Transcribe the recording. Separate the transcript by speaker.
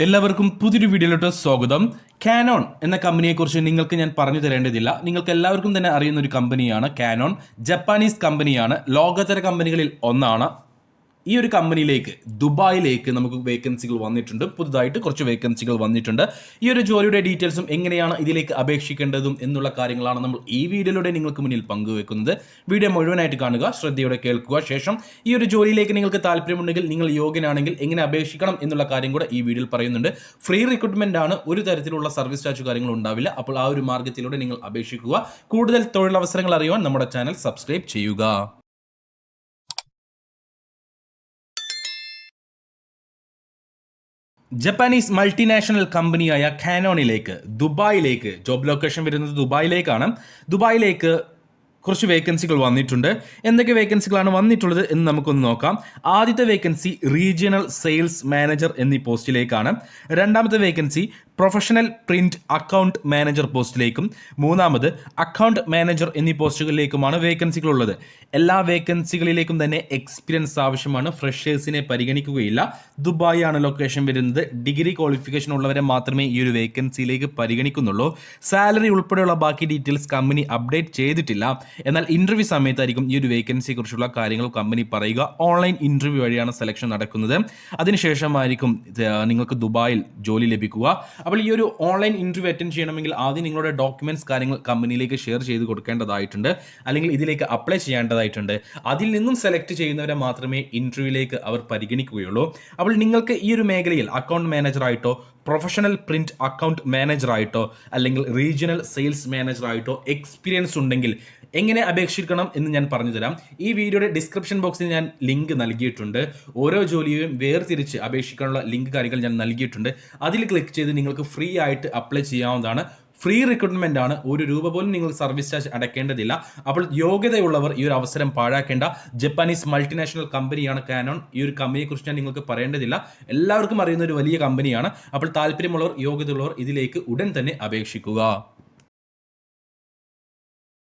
Speaker 1: എല്ലാവർക്കും പുതിയൊരു വീഡിയോയിലോട്ട് സ്വാഗതം. കാനോൺ എന്ന കമ്പനിയെക്കുറിച്ച് നിങ്ങൾക്ക് ഞാൻ പറഞ്ഞു തരേണ്ടതില്ല. നിങ്ങൾക്ക് എല്ലാവർക്കും തന്നെ അറിയുന്ന ഒരു കമ്പനിയാണ് കാനോൺ. ജപ്പാനീസ് കമ്പനിയാണ്, ലോകോത്തര കമ്പനികളിൽ ഒന്നാണ്. ഈ ഒരു കമ്പനിയിലേക്ക് ദുബായിലേക്ക് നമുക്ക് വേക്കൻസികൾ വന്നിട്ടുണ്ട്. പുതുതായിട്ട് കുറച്ച് വേക്കൻസികൾ വന്നിട്ടുണ്ട്. ഈ ഒരു ജോലിയുടെ ഡീറ്റെയിൽസും എങ്ങനെയാണ് ഇതിലേക്ക് അപേക്ഷിക്കേണ്ടതും എന്നുള്ള കാര്യങ്ങളാണ് നമ്മൾ ഈ വീഡിയോയിലൂടെ നിങ്ങൾക്ക് മുന്നിൽ പങ്കുവെക്കുന്നത്. വീഡിയോ മുഴുവനായിട്ട് കാണുക, ശ്രദ്ധയോടെ കേൾക്കുക. ശേഷം ഈ ഒരു ജോലിയിലേക്ക് നിങ്ങൾക്ക് താല്പര്യമുണ്ടെങ്കിൽ, നിങ്ങൾ യോഗ്യനാണെങ്കിൽ എങ്ങനെ അപേക്ഷിക്കണം എന്നുള്ള കാര്യം കൂടെ ഈ വീഡിയോയിൽ പറയുന്നുണ്ട്. ഫ്രീ റിക്രൂട്ട്മെന്റ് ആണ്, ഒരു തരത്തിലുള്ള സർവീസ് ചാർജ് കാര്യങ്ങൾ ഉണ്ടാവില്ല. അപ്പോൾ ആ ഒരു മാർഗ്ഗത്തിലൂടെ നിങ്ങൾ അപേക്ഷിക്കുക. കൂടുതൽ തൊഴിലവസരങ്ങൾ അറിയുവാൻ നമ്മുടെ ചാനൽ സബ്സ്ക്രൈബ് ചെയ്യുക. ജപ്പാനീസ് മൾട്ടിനാഷണൽ കമ്പനിയായ കാനോണിലേക്ക്, ദുബായിലേക്ക്, ജോബ് ലൊക്കേഷൻ വരുന്നത് ദുബായിലേക്കാണ്. ദുബായിലേക്ക് കുറച്ച് വേക്കൻസികൾ വന്നിട്ടുണ്ട്. എന്തൊക്കെ വേക്കൻസികളാണ് വന്നിട്ടുള്ളത് എന്ന് നമുക്കൊന്ന് നോക്കാം. ആദ്യത്തെ വേക്കൻസി റീജിയണൽ സെയിൽസ് മാനേജർ എന്നീ പോസ്റ്റിലേക്കാണ്. രണ്ടാമത്തെ vacancy professional print account manager പോസ്റ്റിലേക്കും മൂന്നാമത് അക്കൗണ്ട് മാനേജർ എന്നീ പോസ്റ്റുകളിലേക്കുമാണ് വേക്കൻസികൾ ഉള്ളത്. എല്ലാ വേക്കൻസികളിലേക്കും തന്നെ എക്സ്പീരിയൻസ് ആവശ്യമാണ്. ഫ്രഷേഴ്സിനെ പരിഗണിക്കുകയില്ല. ദുബായ് ആണ് ലൊക്കേഷൻ വരുന്നത്. ഡിഗ്രി ക്വാളിഫിക്കേഷൻ ഉള്ളവരെ മാത്രമേ ഈ ഒരു വേക്കൻസിയിലേക്ക് പരിഗണിക്കുന്നുള്ളൂ. സാലറി ഉൾപ്പെടെയുള്ള ബാക്കി ഡീറ്റെയിൽസ് കമ്പനി അപ്ഡേറ്റ് ചെയ്തിട്ടില്ല. എന്നാൽ ഇന്റർവ്യൂ സമയത്തായിരിക്കും ഈ ഒരു വേക്കൻസിയെ കുറിച്ചുള്ള കാര്യങ്ങൾ കമ്പനി പറയുക. ഓൺലൈൻ ഇന്റർവ്യൂ വഴിയാണ് സെലക്ഷൻ നടക്കുന്നത്. അതിനുശേഷമായിരിക്കും നിങ്ങൾക്ക് ദുബായിൽ ജോലി ലഭിക്കുക. അപ്പോൾ ഈ ഒരു ഓൺലൈൻ ഇന്റർവ്യൂ അറ്റൻഡ് ചെയ്യണമെങ്കിൽ ആദ്യം നിങ്ങളുടെ ഡോക്യുമെന്റ്സ് കാര്യങ്ങൾ കമ്പനിയിലേക്ക് ഷെയർ ചെയ്ത് കൊടുക്കേണ്ടതായിട്ടുണ്ട്, അല്ലെങ്കിൽ ഇതിലേക്ക് അപ്ലൈ ചെയ്യേണ്ടതായിട്ടുണ്ട്. അതിൽ നിന്നും സെലക്ട് ചെയ്യുന്നവരെ മാത്രമേ ഇന്റർവ്യൂയിലേക്ക് അവർ പരിഗണിക്കുകയുള്ളൂ. അപ്പോൾ നിങ്ങൾക്ക് ഈ ഒരു മേഖലയിൽ അക്കൗണ്ട് മാനേജറായിട്ടോ, പ്രൊഫഷണൽ പ്രിന്റ് അക്കൗണ്ട് മാനേജറായിട്ടോ, അല്ലെങ്കിൽ റീജിയണൽ സെയിൽസ് മാനേജറായിട്ടോ എക്സ്പീരിയൻസ് ഉണ്ടെങ്കിൽ എങ്ങനെ അപേക്ഷിക്കണം എന്ന് ഞാൻ പറഞ്ഞു തരാം. ഈ വീഡിയോയുടെ ഡിസ്ക്രിപ്ഷൻ ബോക്സിൽ ഞാൻ ലിങ്ക് നൽകിയിട്ടുണ്ട്. ഓരോ ജോലിയും വേർതിരിച്ച് അപേക്ഷിക്കാനുള്ള ലിങ്ക് കാര്യങ്ങൾ ഞാൻ നൽകിയിട്ടുണ്ട്. അതിൽ ക്ലിക്ക് ചെയ്ത് നിങ്ങൾക്ക് ഫ്രീ ആയിട്ട് അപ്ലൈ ചെയ്യാവുന്നതാണ്. ഫ്രീ റിക്രൂട്ട്മെന്റ് ആണ്. ഒരു രൂപ പോലും നിങ്ങൾ സർവീസ് ചാർജ് അടയ്ക്കേണ്ടതില്ല. അപ്പോൾ യോഗ്യതയുള്ളവർ ഈ ഒരു അവസരം പാഴാക്കേണ്ട. ജപ്പാനീസ് മൾട്ടിനാഷണൽ കമ്പനിയാണ് കാനോൺ. ഈ ഒരു കമ്പനിയെക്കുറിച്ച് ഞാൻ നിങ്ങൾക്ക് പറയേണ്ടതില്ല, എല്ലാവർക്കും അറിയുന്ന ഒരു വലിയ കമ്പനിയാണ്. അപ്പോൾ താല്പര്യമുള്ളവർ, യോഗ്യതയുള്ളവർ ഇതിലേക്ക് ഉടൻ തന്നെ അപേക്ഷിക്കുക.